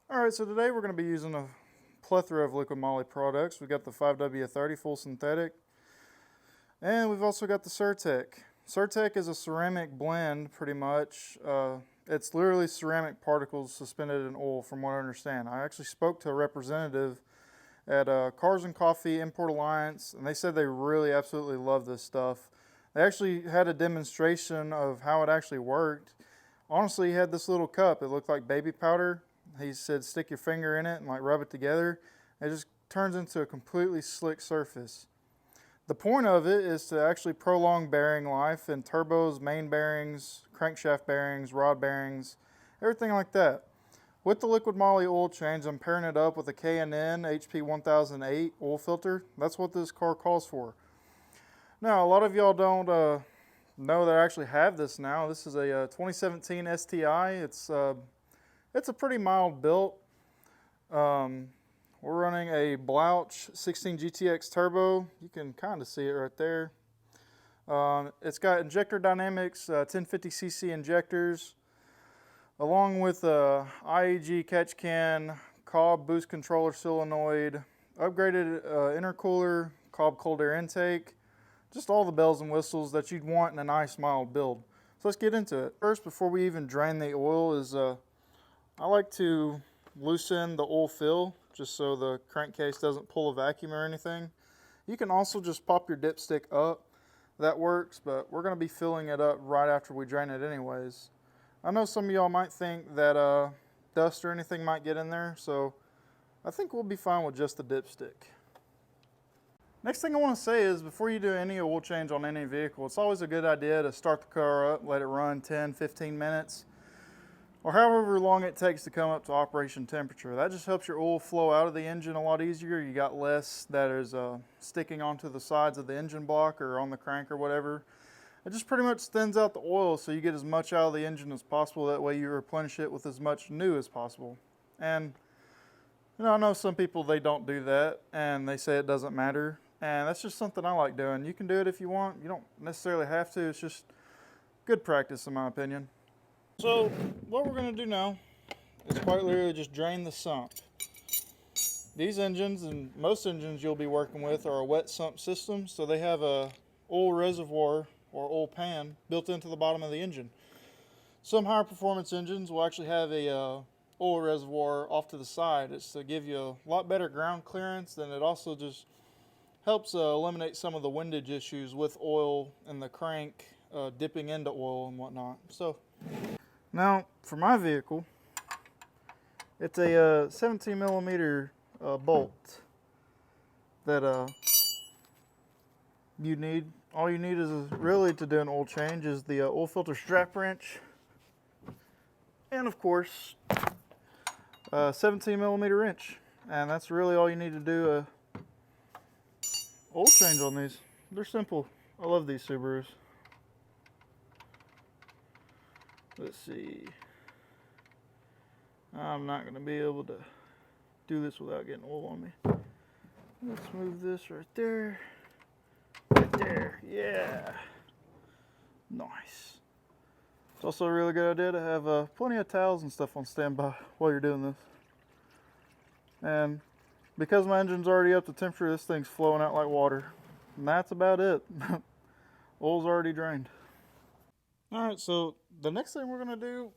Alright, so today we're going to be using a plethora of liquid moly products. We've got the 5W30 full synthetic, and we've also got the Surtec. Surtec is a ceramic blend, pretty much. It's literally ceramic particles suspended in oil, from what I understand. I actually spoke to a representative at Cars and Coffee Import Alliance, and they said they really absolutely love this stuff. They actually had a demonstration of how it actually worked. Honestly, he had this little cup. It looked like baby powder. He said stick your finger in it and like rub it together. It just turns into a completely slick surface. The point of it is to actually prolong bearing life in turbos, main bearings, crankshaft bearings, rod bearings, everything like that. With the liquid moly oil change, I'm pairing it up with a K&N HP 1008 oil filter. That's what this car calls for. Now, a lot of y'all don't know that I actually have this now. This is a 2017 STI. It's a pretty mild built. We're running a Blouch 16 GTX turbo. You can kind of see it right there. It's got injector dynamics, 1050cc injectors, along with IEG catch can, Cobb boost controller solenoid, upgraded intercooler, Cobb cold air intake, just all the bells and whistles that you'd want in a nice mild build. So let's get into it. First, before we even drain the oil, is I like to loosen the oil fill just so the crankcase doesn't pull a vacuum or anything. You can also just pop your dipstick up. That works, but we're going to be filling it up right after we drain it anyways. I know some of y'all might think that dust or anything might get in there, so I think we'll be fine with just the dipstick. Next thing I want to say is before you do any oil change on any vehicle, it's always a good idea to start the car up, let it run 10-15 minutes. Or however long it takes to come up to operation temperature. That just helps your oil flow out of the engine a lot easier. You got less that is sticking onto the sides of the engine block or on the crank or whatever. It just pretty much thins out the oil so you get as much out of the engine as possible. That way you replenish it with as much new as possible. And you know, I know some people, they don't do that and they say it doesn't matter. And that's just something I like doing. You can do it if you want. You don't necessarily have to. It's just good practice in my opinion. So what we're going to do now is quite literally just drain the sump. These engines and most engines you'll be working with are a wet sump system, so they have a oil reservoir or oil pan built into the bottom of the engine. Some higher performance engines will actually have a oil reservoir off to the side. It's to give you a lot better ground clearance, and it also just helps eliminate some of the windage issues with oil and the crank dipping into oil and whatnot. So now, for my vehicle, it's a 17 millimeter bolt that you need. All you need is really to do an oil change is the oil filter strap wrench, and of course, 17 millimeter wrench. And that's really all you need to do a oil change on these. They're simple. I love these Subarus. Let's see. I'm not going to be able to do this without getting oil on me. Let's move this right there. Right there. Yeah. Nice. It's also a really good idea to have plenty of towels and stuff on standby while you're doing this. And because my engine's already up to temperature, this thing's flowing out like water. And that's about it. Oil's already drained. Alright, so the next thing we're going to do,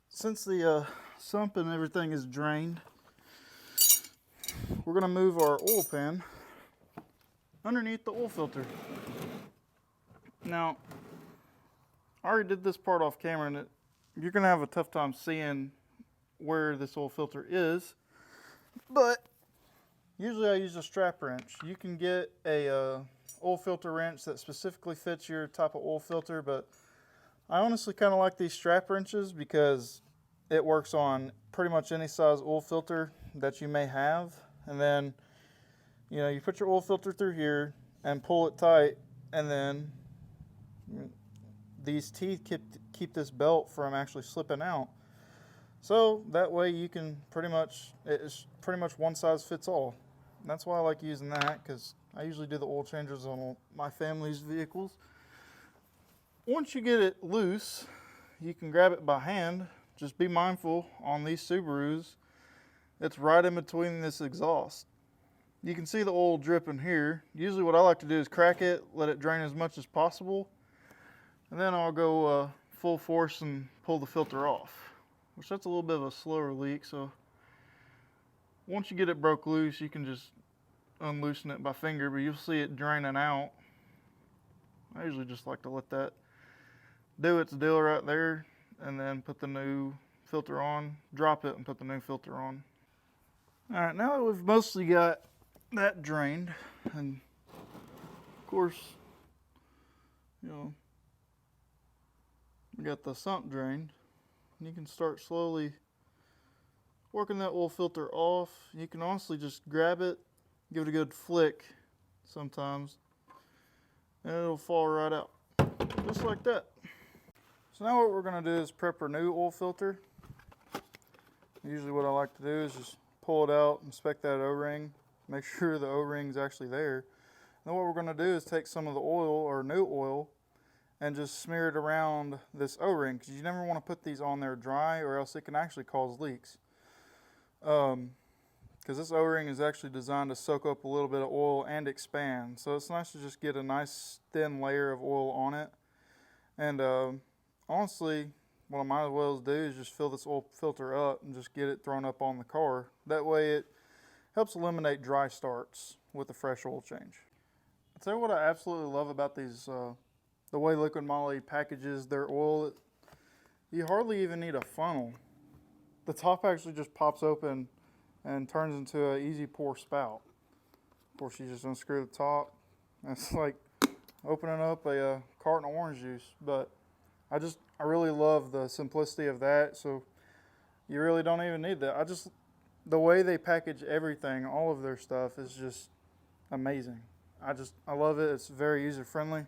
since the sump and everything is drained, we're going to move our oil pan underneath the oil filter. Now, I already did this part off camera, and you're going to have a tough time seeing where this oil filter is, but usually I use a strap wrench. You can get a oil filter wrench that specifically fits your type of oil filter, but I honestly kind of like these strap wrenches because it works on pretty much any size oil filter that you may have. And then, you know, you put your oil filter through here and pull it tight, and then these teeth keep this belt from actually slipping out. So that way you can it's pretty much one size fits all. And that's why I like using that, because I usually do the oil changes on my family's vehicles. Once you get it loose, you can grab it by hand. Just be mindful on these Subarus. It's right in between this exhaust. You can see the oil dripping here. Usually what I like to do is crack it, let it drain as much as possible, and then I'll go full force and pull the filter off, which that's a little bit of a slower leak. So once you get it broke loose, you can just unloosen it by finger, but you'll see it draining out. I usually just like to let that do its deal right there and then put the new filter on, drop it and put the new filter on. All right, now that we've mostly got that drained, and of course, you know, we got the sump drained, you can start slowly working that oil filter off. You can honestly just grab it, give it a good flick sometimes, and it'll fall right out, just like that. So now what we're gonna do is prep our new oil filter. Usually what I like to do is just pull it out, inspect that O-ring, make sure the O-ring's actually there. Then what we're gonna do is take some of the oil, or new oil, and just smear it around this O-ring, because you never want to put these on there dry, or else it can actually cause leaks. Because this O-ring is actually designed to soak up a little bit of oil and expand. So it's nice to just get a nice thin layer of oil on it. And honestly, what I might as well do is just fill this oil filter up and just get it thrown up on the car. That way it helps eliminate dry starts with a fresh oil change. I'll tell you what I absolutely love about these, the way Liquid Moly packages their oil. You hardly even need a funnel. The top actually just pops open and turns into an easy pour spout. Of course, you just unscrew the top. It's like opening up a carton of orange juice. But I really love the simplicity of that. So you really don't even need that. The way they package everything, all of their stuff is just amazing. I love it. It's very user friendly.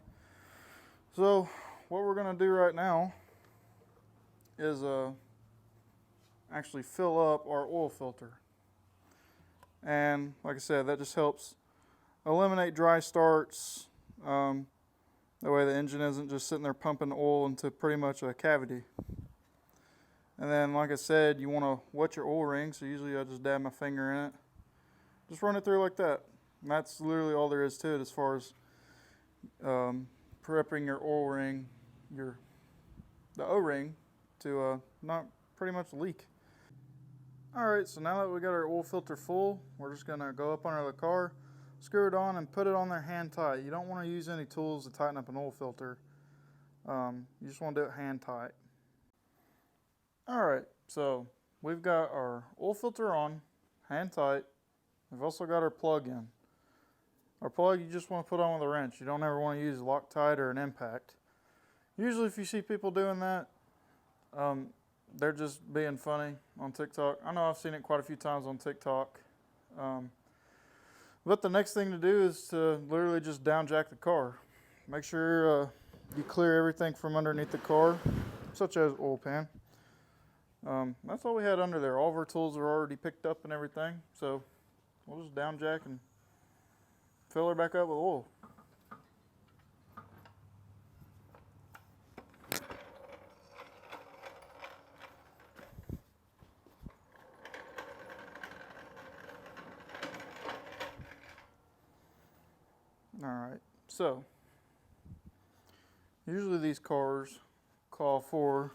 So what we're gonna do right now is actually fill up our oil filter. And like I said, that just helps eliminate dry starts. That way the engine isn't just sitting there pumping oil into pretty much a cavity. And then, like I said, you want to wet your oil ring, so usually I just dab my finger in it. Just run it through like that. And that's literally all there is to it as far as prepping your oil ring, the O-ring to not pretty much leak. Alright, so now that we got our oil filter full, we're just going to go up under the car, screw it on, and put it on there hand tight. You don't want to use any tools to tighten up an oil filter. You just want to do it hand tight. Alright, so we've got our oil filter on, hand tight. We've also got our plug in. Our plug you just want to put on with a wrench. You don't ever want to use Loctite or an impact. Usually if you see people doing that, they're just being funny on TikTok. I know I've seen it quite a few times on TikTok. But the next thing to do is to literally just down jack the car. Make sure you clear everything from underneath the car, such as oil pan. That's all we had under there. All of our tools are already picked up and everything. So we'll just down jack and fill her back up with oil. Alright, so usually these cars call for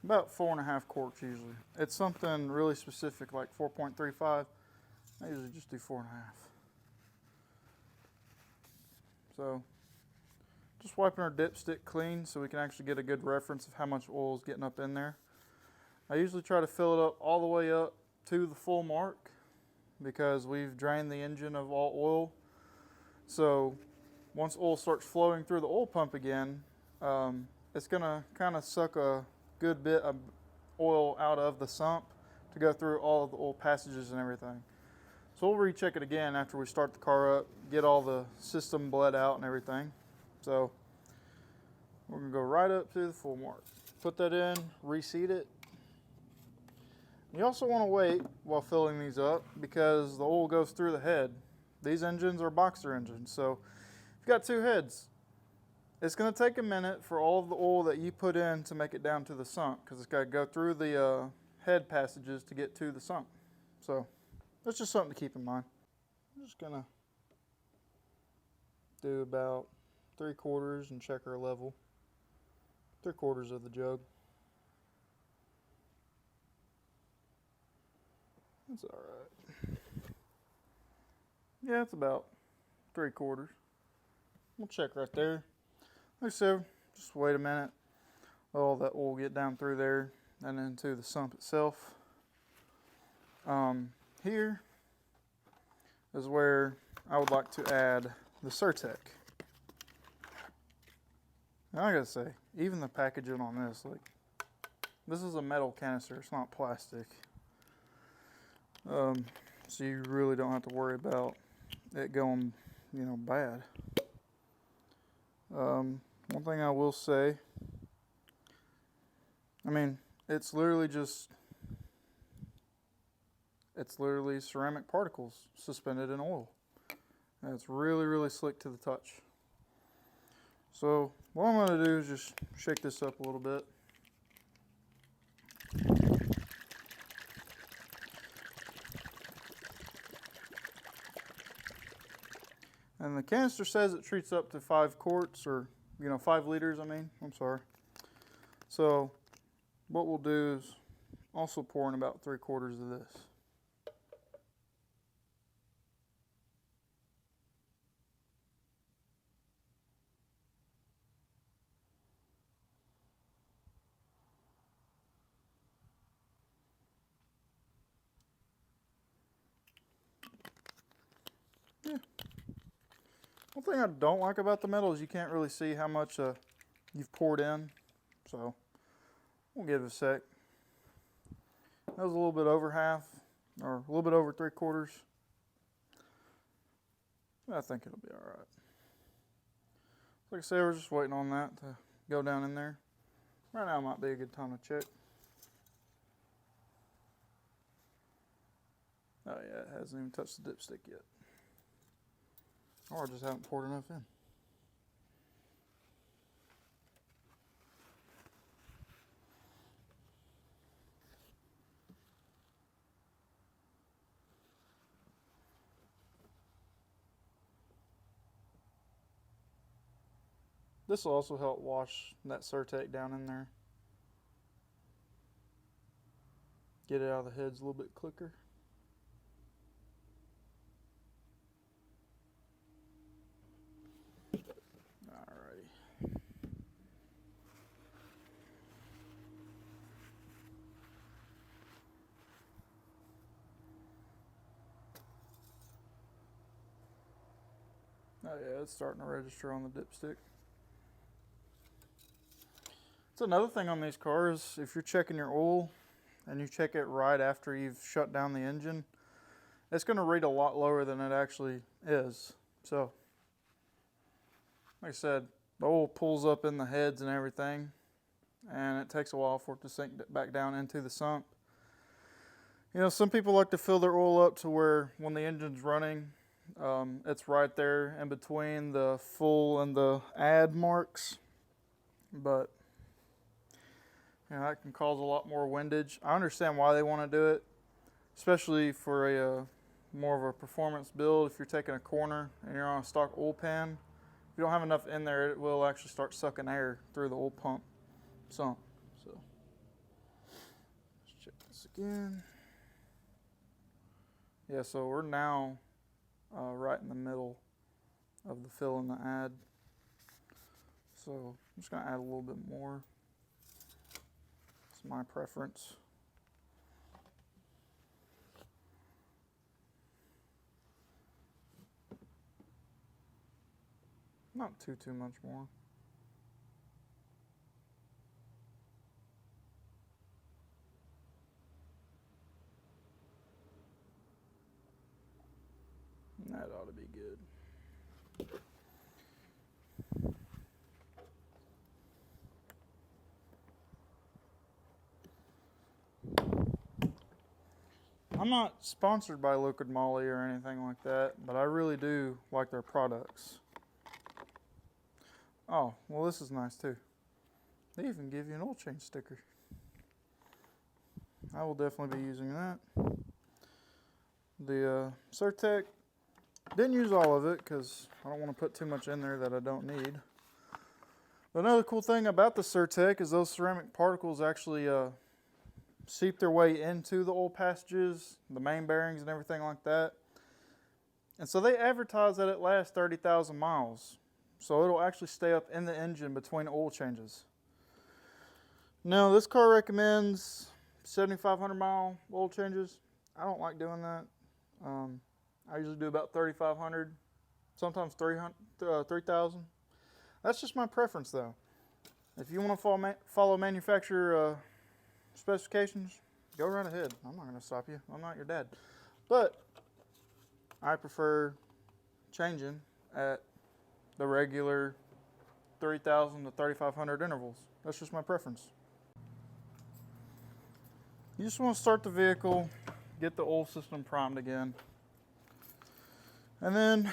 about 4.5 quarts usually. It's something really specific like 4.35. I usually just do 4.5. So just wiping our dipstick clean so we can actually get a good reference of how much oil is getting up in there. I usually try to fill it up all the way up to the full mark because we've drained the engine of all oil. So once oil starts flowing through the oil pump again, it's going to kind of suck a good bit of oil out of the sump to go through all of the oil passages and everything. So we'll recheck it again after we start the car up, get all the system bled out and everything. So we're going to go right up to the full mark. Put that in, reseat it. You also want to wait while filling these up because the oil goes through the head. These engines are boxer engines, so you've got two heads. It's going to take a minute for all of the oil that you put in to make it down to the sump because it's got to go through the head passages to get to the sump. So that's just something to keep in mind. I'm just gonna do about 3/4 and check our level. 3/4 of the jug. That's all right. Yeah, it's about 3/4. We'll check right there. Like I said, just wait a minute. Let all that oil get down through there and into the sump itself. Here is where I would like to add the Surtec. Now I gotta say, even the packaging on this, like, this is a metal canister, it's not plastic. So you really don't have to worry about it going, you know, bad. One thing I will say, I mean, it's literally ceramic particles suspended in oil. And it's really, really slick to the touch. So what I'm going to do is just shake this up a little bit. And the canister says it treats up to 5 quarts, or, you know, 5 liters, I'm sorry. So what we'll do is also pour in about 3/4 of this. Yeah. One thing I don't like about the metal is you can't really see how much you've poured in. So we'll give it a sec. That was a little bit over half, or a little bit over 3/4. I think it'll be all right. Like I said, we're just waiting on that to go down in there. Right now might be a good time to check. Oh yeah, it hasn't even touched the dipstick yet. Or I just haven't poured enough in. This will also help wash that Surtec down in there. Get it out of the heads a little bit quicker. Alrighty. Oh yeah, it's starting to register on the dipstick. It's another thing on these cars, if you're checking your oil and you check it right after you've shut down the engine, it's going to read a lot lower than it actually is. So, like I said, the oil pulls up in the heads and everything, and it takes a while for it to sink back down into the sump. You know, some people like to fill their oil up to where when the engine's running, it's right there in between the full and the add marks, but you know, that can cause a lot more windage. I understand why they want to do it, especially for a more of a performance build. If you're taking a corner and you're on a stock oil pan, if you don't have enough in there, it will actually start sucking air through the oil pump sump. So let's check this again. Yeah, so we're now right in the middle of the fill and the add. So I'm just going to add a little bit more. It's my preference. Not too much more. That ought to be good. I'm not sponsored by Liquid Moly or anything like that, but I really do like their products. Oh, well, this is nice too. They even give you an oil change sticker. I will definitely be using that. The Surtec, didn't use all of it because I don't want to put too much in there that I don't need. But another cool thing about the Surtec is those ceramic particles actually seep their way into the oil passages, the main bearings and everything like that. And so they advertise that it lasts 30,000 miles. So it'll actually stay up in the engine between oil changes. Now this car recommends 7,500 mile oil changes. I don't like doing that. I usually do about 3,500, sometimes 3,000. That's just my preference though. If you want to follow manufacturer specifications, go right ahead. I'm not going to stop you. I'm not your dad. But I prefer changing at the regular 3,000 to 3,500 intervals. That's just my preference. You just want to start the vehicle, get the oil system primed again. And then,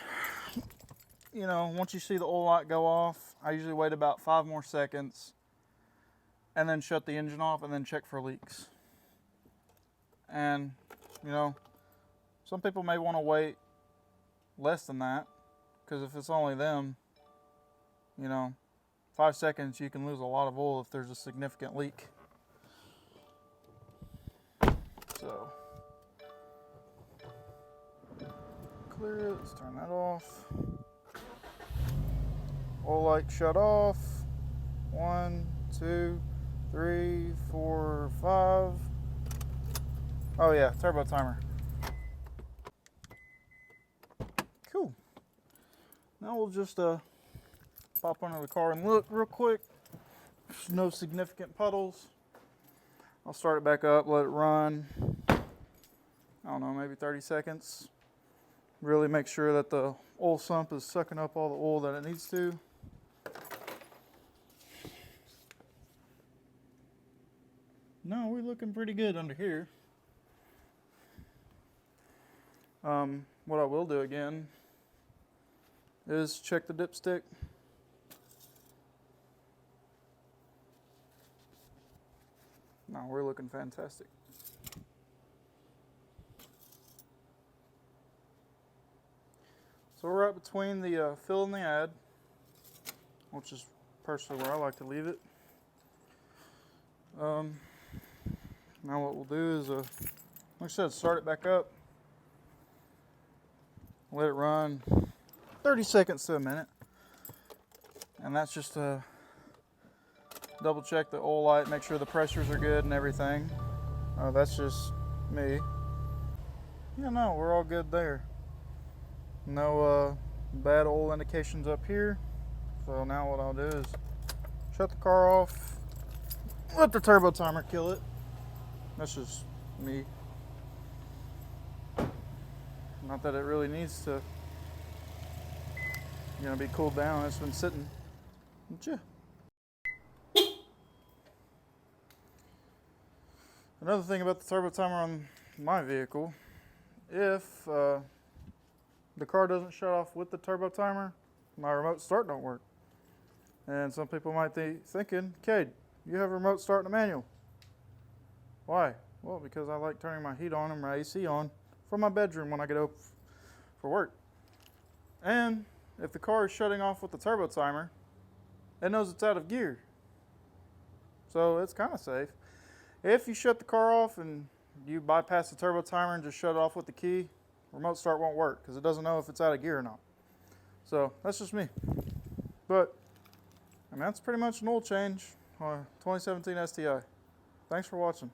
you know, once you see the oil light go off, I usually wait about 5 more seconds and then shut the engine off and then check for leaks. And, you know, some people may want to wait less than that, because if it's only them, you know, 5 seconds you can lose a lot of oil if there's a significant leak. So, clear it, let's turn that off. Oil light shut off. 1, 2, 3, 4, 5. Oh yeah, turbo timer. Cool. Now we'll just pop under the car and look real quick. There's no significant puddles. I'll start it back up, let it run. I don't know, maybe 30 seconds. Really make sure that the oil sump is sucking up all the oil that it needs to. No, we're looking pretty good under here. What I will do again is check the dipstick. No, we're looking fantastic. So we're right between the fill and the add, which is personally where I like to leave it. Now what we'll do is, like I said, start it back up. Let it run 30 seconds to a minute. And that's just to double check the oil light, make sure the pressures are good and everything. That's just me. Yeah, no, we're all good there. No bad oil indications up here. So now what I'll do is shut the car off, let the turbo timer kill it. That's just me. Not that it really needs to, you know, be cooled down. It's been sitting. But yeah. Another thing about the turbo timer on my vehicle, if the car doesn't shut off with the turbo timer, my remote start don't work. And some people might be thinking, Cade, you have a remote start and a manual. Why? Well, because I like turning my heat on and my AC on from my bedroom when I get up for work. And if the car is shutting off with the turbo timer, it knows it's out of gear. So it's kind of safe. If you shut the car off and you bypass the turbo timer and just shut it off with the key, remote start won't work because it doesn't know if it's out of gear or not. So that's just me. But I mean, that's pretty much an oil change on a 2017 STI. Thanks for watching.